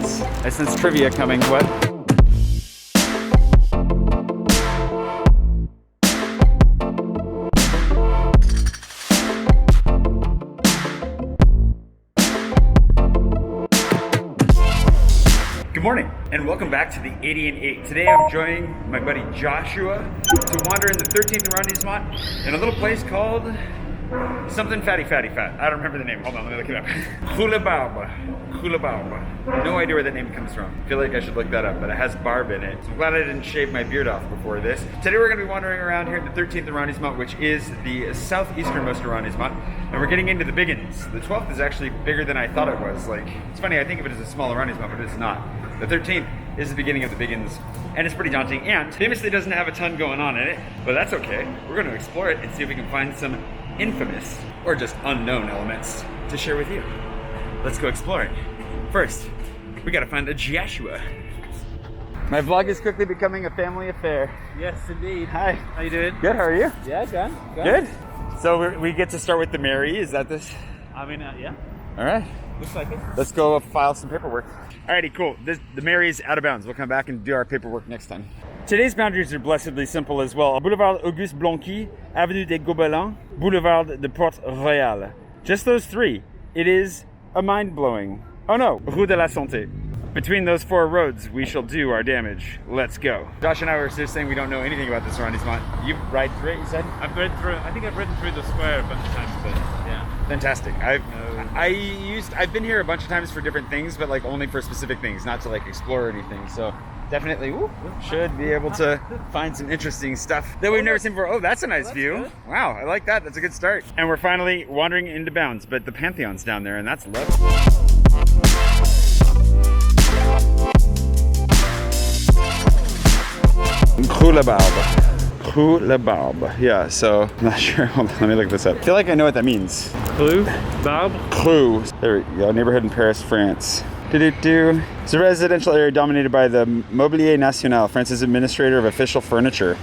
sense trivia coming. What? Good morning, and welcome back to the 80 and 8. Today I'm joining my buddy Joshua to wander in the 13th arrondissement in a little place called something fatty. I don't remember the name. Hold on, let me look it up. Croulebarbe. No idea where that name comes from. I feel like I should look that up, but it has barb in it. So I'm glad I didn't shave my beard off before this. Today we're going to be wandering around here in the 13th arrondissement, which is the southeasternmost arrondissement, and we're getting into the biggins. The 12th is actually bigger than I thought it was. Like, it's funny, I think of it as a small arrondissement, but it's not. The 13th is the beginning of the biggins, and it's pretty daunting, and famously doesn't have a ton going on in it, but that's okay. We're going to explore it and see if we can find some infamous or just unknown elements to share with you. Let's go exploring. First, we gotta find a Joshua. My vlog is quickly becoming a family affair. Yes, indeed. Hi. How you doing? Good, how are you? Yeah, good. Good? So we get to start with the Mary, is that this? I mean, yeah. All right. Looks like it. Let's go file some paperwork. Alrighty, cool. The Mary's out of bounds. We'll come back and do our paperwork next time. Today's boundaries are blessedly simple as well. Boulevard Auguste Blanqui, Avenue des Gobelins, Boulevard de Port-Royal. Just those three. It is a mind-blowing. Oh no, Rue de la Santé. Between those four roads, we shall do our damage. Let's go. Josh and I were just saying we don't know anything about this arrondissement. You ride through it, you said? I've ridden through. I think I've ridden through the square a bunch of times, but yeah. Fantastic. I've been here a bunch of times for different things, but like only for specific things, not to like explore anything. So definitely should be able to find some interesting stuff that we've never seen before. Oh, that's a nice view. Good. Wow, I like that. That's a good start. And we're finally wandering into bounds, but the Pantheon's down there, and that's lovely. Croulebarbe. Yeah, so I'm not sure. Hold on, let me look this up. I feel like I know what that means. Croulebarbe? Crou. There we go. Neighborhood in Paris, France. It's a residential area dominated by the Mobilier National, France's administrator of official furniture.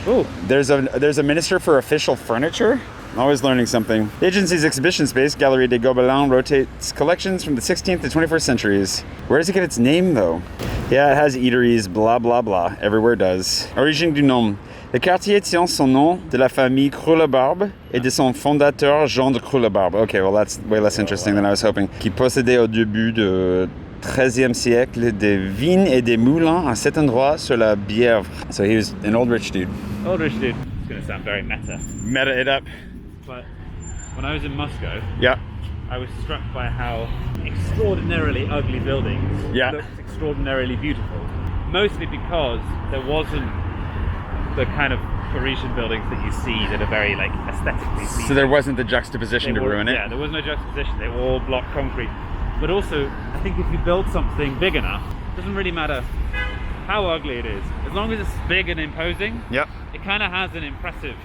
Oh, There's a minister for official furniture? I'm always learning something. The agency's exhibition space, Galerie des Gobelins, rotates collections from the 16th to 21st centuries. Where does it get its name, though? Yeah, it has eateries, blah, blah, blah. Everywhere does. Origine du nom. Le quartier tient son nom de la famille Croulebarbe et de son fondateur Jean de Croulebarbe. Okay, well that's way less interesting than I was hoping. Qui possédait au début du XIIIe siècle des vignes et des moulins à cet endroit sur la Bièvre. So he was an old rich dude. old rich dude. It's going to sound very meta. Meta it up. But when I was in Moscow, Yeah. I was struck by how extraordinarily ugly buildings looked extraordinarily beautiful. Mostly because there wasn't the kind of Parisian buildings that you see that are very like aesthetically pleasing. So there wasn't the juxtaposition to ruin it? Yeah, there was no juxtaposition. They were all block concrete. But also, I think if you build something big enough, it doesn't really matter how ugly it is. As long as it's big and imposing, Yep. it kind of has an impressiveness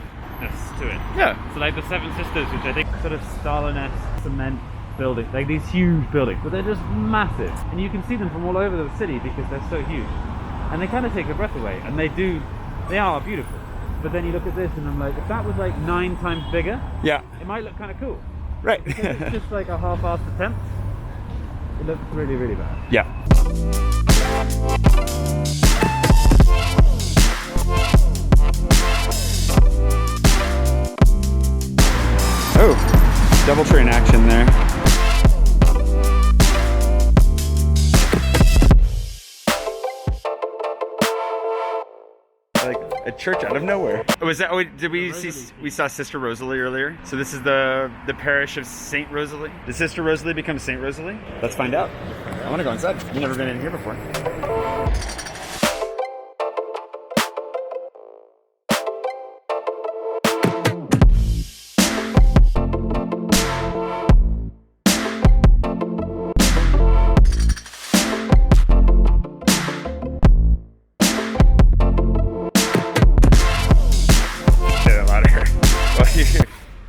to it. Yeah. So like the Seven Sisters, which I think sort of Stalinesque cement buildings, like these huge buildings, but they're just massive. And you can see them from all over the city because they're so huge. And they kind of take your breath away, and they are beautiful. But then you look at this and I'm like, if that was like 9 times bigger, Yeah. it might look kind of cool. Right. Because it's just like a half-assed attempt. It looks really, really bad. Yeah. Oh, double train action there. Like a church out of nowhere. Was that? Did we see? We saw Sister Rosalie earlier. So this is the parish of Saint Rosalie. Did Sister Rosalie become Saint Rosalie? Let's find out. I want to go inside. You've never been in here before.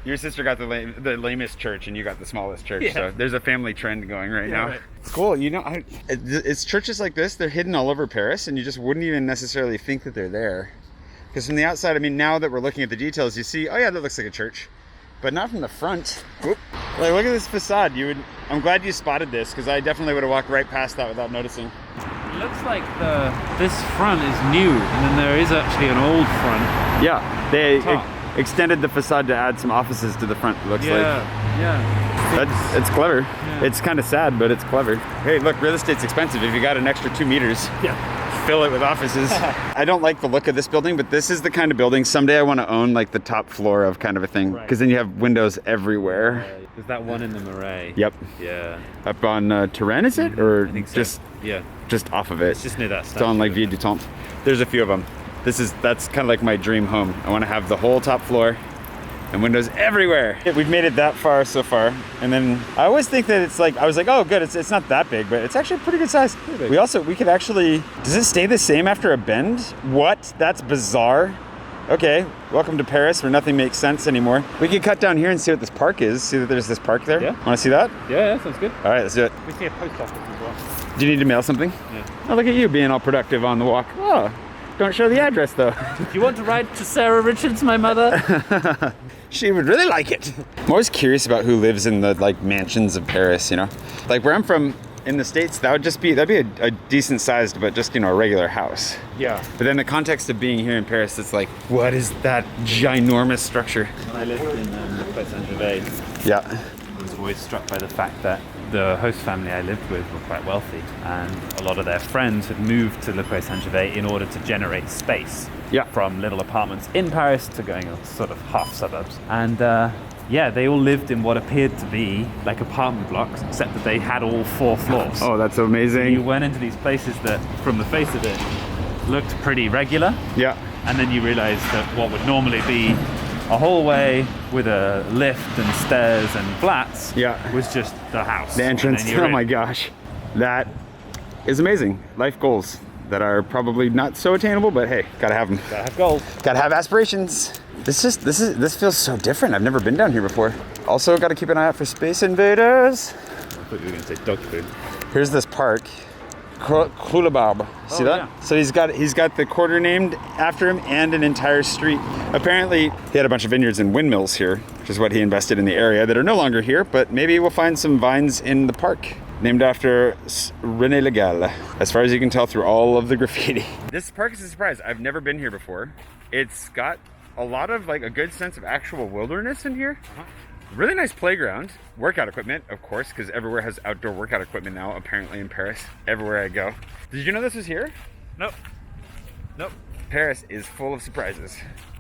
Your sister got the lamest church, and you got the smallest church. Yeah. So there's a family trend going right now. Right. It's cool. You know, it's churches like this. They're hidden all over Paris, and you just wouldn't even necessarily think that they're there. Because from the outside, I mean, now that we're looking at the details, you see, oh yeah, that looks like a church, but not from the front. Whoop. Like, look at this facade. I'm glad you spotted this, because I definitely would have walked right past that without noticing. It looks like this front is new, and then there is actually an old front. Yeah, they Top. extended the facade to add some offices to the front, it looks like. Yeah. It's clever. Yeah. It's kind of sad, but it's clever. Hey, look, real estate's expensive. If you got an extra 2 meters, fill it with offices. I don't like the look of this building, but this is the kind of building someday I want to own, like the top floor of kind of a thing, because then you have windows everywhere. There's that one in the Marais. Yep. Yeah. Up on Turenne, is it? Or I think so. just off of it? It's just near that It's statue. on like Vie du Temple. There's a few of them. That's kind of like my dream home. I want to have the whole top floor and windows everywhere. We've made it that far so far, and then I always think that it's like, I was like, oh good, it's not that big, but it's actually a pretty good size. big. We could actually, does it stay the same after a bend? What? That's bizarre. Okay, welcome to Paris where nothing makes sense anymore. We could cut down here and see what this park is. See that there's this park there? Yeah. Want to see that? Yeah, sounds good. All right, let's do it. We see a post office as well. Do you need to mail something? Yeah. Oh, look at you being all productive on the walk. Oh, don't show the address though. Do you want to write to Sarah Richards, my mother? She would really like it. I'm always curious about who lives in the like mansions of Paris, you know? Like where I'm from in the States, that'd be a decent sized, but just, you know, a regular house. Yeah. But then the context of being here in Paris, it's like, what is that ginormous structure? When I lived in Place Saint-Gervais, Yeah. I was always struck by the fact that the host family I lived with were quite wealthy, and a lot of their friends had moved to Le Quai Saint-Gervais in order to generate space. Yeah. From little apartments in Paris to going sort of half suburbs. And they all lived in what appeared to be like apartment blocks, except that they had all 4 floors. Oh, that's amazing. You went into these places that, from the face of it, looked pretty regular. Yeah. And then you realized that what would normally be a hallway with a lift and stairs and flats was just the house. The entrance. And then you're Oh in. my gosh. That is amazing. Life goals that are probably not so attainable, but hey, gotta have them. Gotta have goals. Gotta have aspirations. This feels so different. I've never been down here before. Also, gotta keep an eye out for space invaders. I thought you were gonna say dog food. Here's this park, Croulebarbe. See that? Yeah. So he's got the quarter named after him and an entire street. Apparently, he had a bunch of vineyards and windmills here, which is what he invested in the area that are no longer here. But maybe we'll find some vines in the park. Named after René Legal, as far as you can tell through all of the graffiti. This park is a surprise. I've never been here before. It's got a lot of like a good sense of actual wilderness in here. Really nice playground. Workout equipment, of course, because everywhere has outdoor workout equipment now, apparently in Paris, everywhere I go. Did you know this was here? Nope. Paris is full of surprises.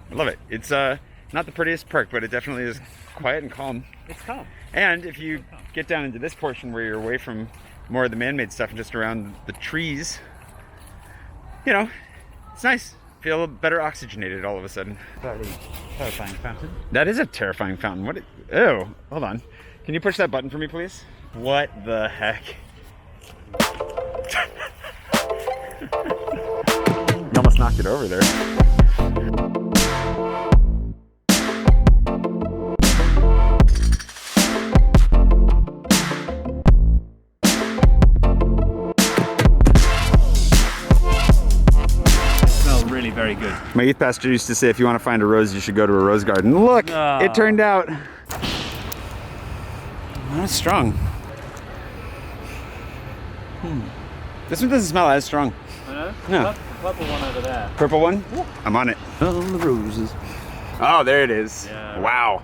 I love it. It's not the prettiest park, but it definitely is quiet and calm. It's calm. And if you get down into this portion where you're away from more of the man-made stuff and just around the trees, you know, it's nice. Feel better oxygenated all of a sudden. Very terrifying fountain. That is a terrifying fountain. What? Oh, hold on. Can you push that button for me, please? What the heck? You almost knocked it over there. Really very good. My youth pastor used to say, if you want to find a rose, you should go to a rose garden. Look, it turned out. Not strong. This one doesn't smell as strong. I know? No. Purple one over there. Purple one? I'm on it. All the roses. Oh, there it is. Yeah. Wow.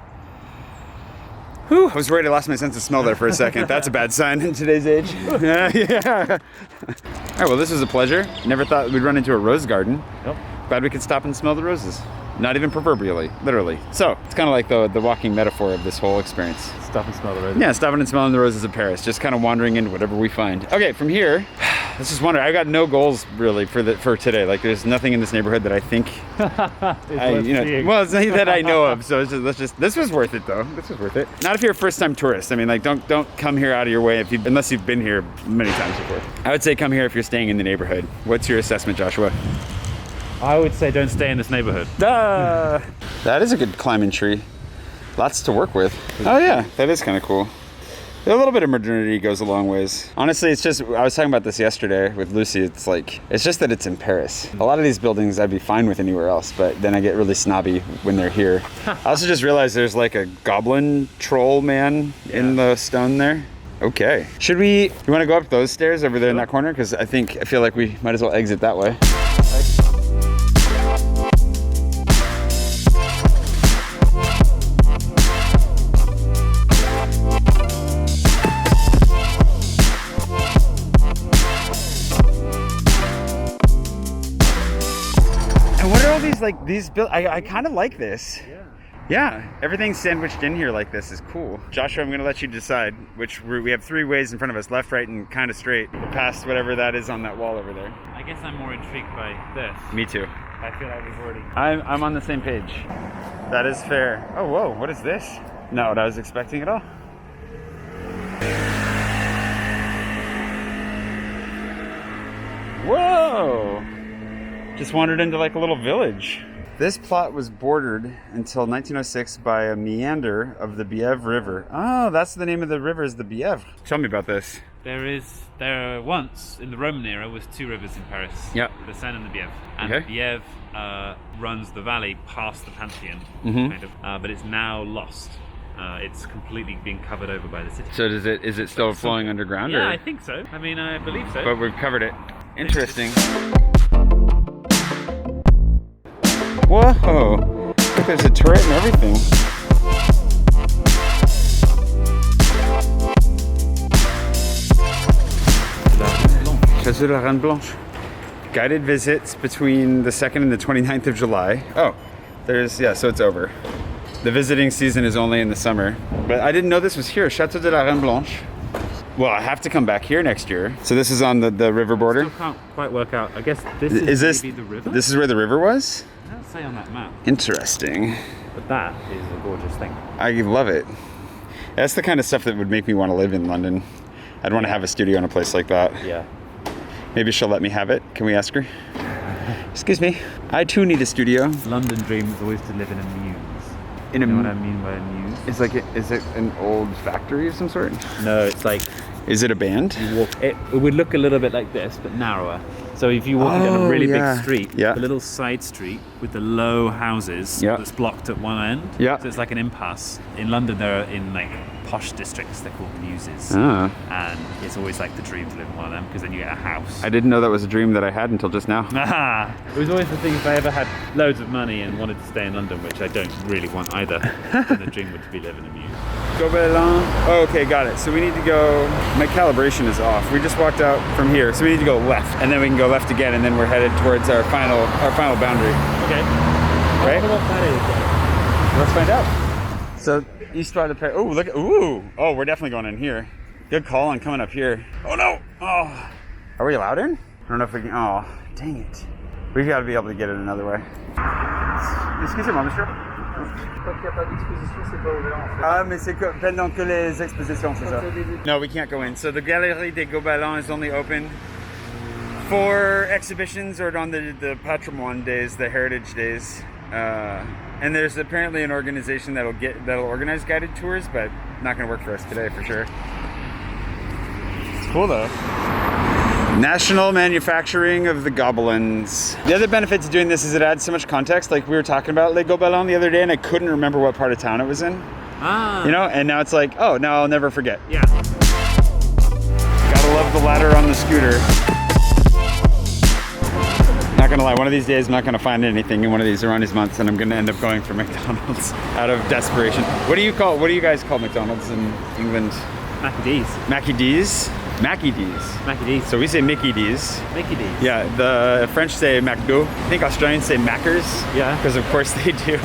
Whew, I was worried I lost my sense of smell there for a second. That's a bad sign in today's age. Yeah. All right, well, this was a pleasure. Never thought we'd run into a rose garden. Nope. Glad we could stop and smell the roses. Not even proverbially, literally. So it's kind of like the walking metaphor of this whole experience. Stop and smell the roses. Yeah, stopping and smelling the roses of Paris. Just kind of wandering into whatever we find. Okay, from here, let's just wander. I got no goals really for today. Like there's nothing in this neighborhood that I think, well, it's nothing that I know of. So it's just, this was worth it though. This was worth it. Not if you're a first-time tourist. I mean, like don't come here out of your way unless you've been here many times before. I would say come here if you're staying in the neighborhood. What's your assessment, Joshua? I would say don't stay in this neighborhood. That is a good climbing tree. Lots to work with. Oh yeah, that is kind of cool. A little bit of modernity goes a long ways. Honestly, it's just, I was talking about this yesterday with Lucy. It's like, it's just that it's in Paris. A lot of these buildings I'd be fine with anywhere else, but then I get really snobby when they're here. I also just realized there's like a goblin troll man in the stone there. Okay. You want to go up those stairs over there in that corner? Because I feel like we might as well exit that way. I kind of like this. Yeah, everything sandwiched in here like this is cool. Joshua, I'm gonna let you decide which route. We have 3 ways in front of us, left, right, and kind of straight, past whatever that is on that wall over there. I guess I'm more intrigued by this. Me too. I feel like we've already... I'm on the same page. That is fair. Oh, whoa, what is this? Not what I was expecting at all. Whoa! Just wandered into like a little village. This plot was bordered until 1906 by a meander of the Bièvre River. Oh, that's the name of the river, is the Bièvre. Tell me about this. There once, in the Roman era, was 2 rivers in Paris. Yep. The Seine and the Bièvre. And the Bièvre runs the valley past the Pantheon, kind of, but it's now lost. It's completely being covered over by the city. So is it still flowing underground? Yeah, or? I think so. I mean, I believe so. But we've covered it. Interesting. Whoa! Look, there's a turret and everything. Château de la Reine Blanche. Guided visits between the 2nd and the 29th of July. Oh, so it's over. The visiting season is only in the summer. But I didn't know this was here, Château de la Reine Blanche. Well, I have to come back here next year. So this is on the river border? I still can't quite work out. I guess this is maybe the river? This is where the river was? It doesn't say on that map. Interesting. But that is a gorgeous thing. I love it. That's the kind of stuff that would make me want to live in London. I'd want to have a studio in a place like that. Yeah. Maybe she'll let me have it. Can we ask her? Excuse me. I too need a studio. London dream is always to live in a muse. You know what I mean by a muse? Is it an old factory of some sort? No, it's like... Is it a band? It would look a little bit like this, but narrower. So if you're walking down a really big street, a little side street with the low houses that's blocked at one end. Yeah. So it's like an impasse. In London, they're in like posh districts. They're called muses. Ah. And it's always like the dream to live in one of them because then you get a house. I didn't know that was a dream that I had until just now. It was always the thing, if I ever had loads of money and wanted to stay in London, which I don't really want either, then the dream would be living in a muse. Gobelin. Oh, okay, got it. So we need to go, my calibration is off. We just walked out from here, so we need to go left, and then we can go left again, and then we're headed towards our final boundary. Okay. Right? I wonder what that is. Let's find out. So, Histoire de Paris. Oh, look at, oh, we're definitely going in here. Good call on coming up here. Oh no! Oh. Are we allowed in? I don't know if we can, oh, dang it. We've got to be able to get it another way. Excusez-moi, monsieur. Mais c'est pendant que les expositions, c'est ça? No, we can't go in. So the Galerie des Gobelins is only open for exhibitions or on the Patron days, the Heritage Days. And there's apparently an organization that'll organize guided tours, but not going to work for us today for sure. It's cool though. National manufacturing of the Gobelins. The other benefit to doing this is it adds so much context. Like we were talking about Les Gobelins the other day and I couldn't remember what part of town it was in. Ah. You know, and now it's like, oh, now I'll never forget. Yeah. Gotta love the ladder on the scooter. Not gonna lie, one of these days I'm not gonna find anything in one of these arrondissements and I'm gonna end up going for McDonald's out of desperation. What do you guys call McDonald's in England? Mackie D's. Mackie D's? Mackie D's. Mackie D's. So we say Mickey D's. Mickey D's. Yeah, the French say McDo. I think Australians say Maccers. Yeah. Because of course they do.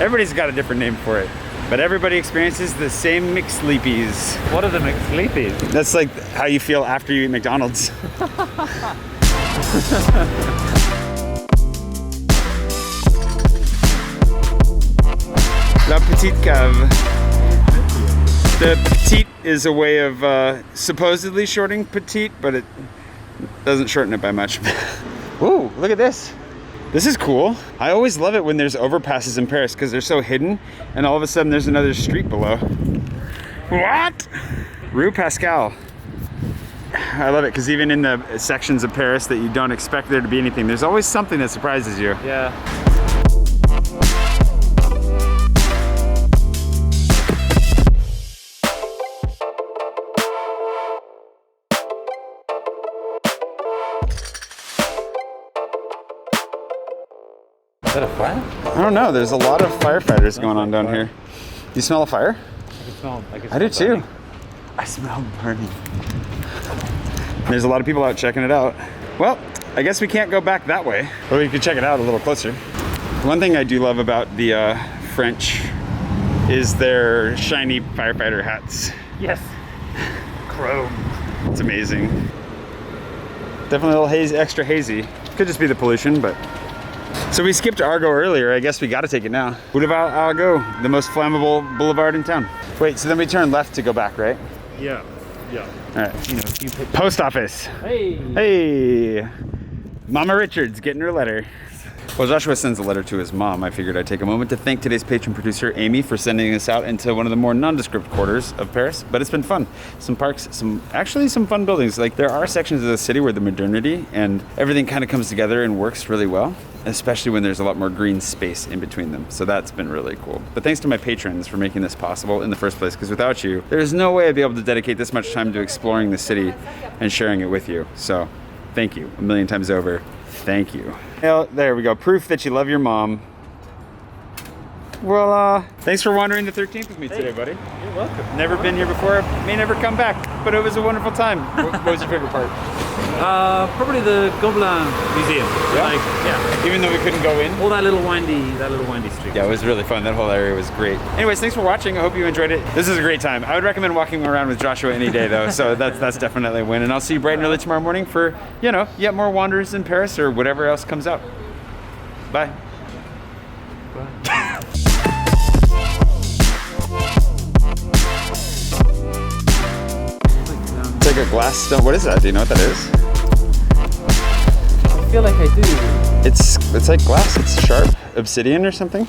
Everybody's got a different name for it. But everybody experiences the same McSleepies. What are the McSleepies? That's like how you feel after you eat McDonald's. La Petite Cave. The petite is a way of supposedly shortening petite, but it doesn't shorten it by much. Ooh, look at this. This is cool. I always love it when there's overpasses in Paris because they're so hidden and all of a sudden there's another street below. What? Rue Pascal. I love it because even in the sections of Paris that you don't expect there to be anything, there's always something that surprises you. Yeah. Is that a fire? I don't know. There's a lot of firefighters going on down here. You smell a fire? I can I do smell too. I smell burning. There's a lot of people out checking it out. Well, I guess we can't go back that way, but we could check it out a little closer. One thing I do love about the French is their shiny firefighter hats. Yes. Chrome. It's amazing. Definitely a little hazy, extra hazy. Could just be the pollution, but. So we skipped Argo earlier. I guess we got to take it now. Boulevard Argo, the most flammable boulevard in town. Wait, so then we turn left to go back, right? Yeah. Yeah. All right. You know, if you pick. Post office. Hey. Hey, Mama Richards getting her letter. Well, Joshua sends a letter to his mom. I figured I'd take a moment to thank today's patron producer, Amy, for sending us out into one of the more nondescript quarters of Paris. But it's been fun. Some parks, actually some fun buildings. Like there are sections of the city where the modernity and everything kind of comes together and works really well, especially when there's a lot more green space in between them. So that's been really cool. But thanks to my patrons for making this possible in the first place, because without you, there's no way I'd be able to dedicate this much time to exploring the city and sharing it with you. So thank you a million times over. Thank you. Well, there we go. Proof that you love your mom. Well, thanks for wandering the 13th with me today, buddy. You're welcome. Never been here before. May never come back, but it was a wonderful time. What was your favorite part? Probably the Gobelin Museum. Yeah? Like, yeah. Even though we couldn't go in? All that little windy street. Yeah, it was really fun. That whole area was great. Anyways, thanks for watching. I hope you enjoyed it. This is a great time. I would recommend walking around with Joshua any day, though. So that's definitely a win. And I'll see you bright and early tomorrow morning for, yet more wanders in Paris or whatever else comes out. Bye. Bye. It's like a glass stone. What is that? Do you know what that is? I feel like I do. It's like glass. It's sharp obsidian or something.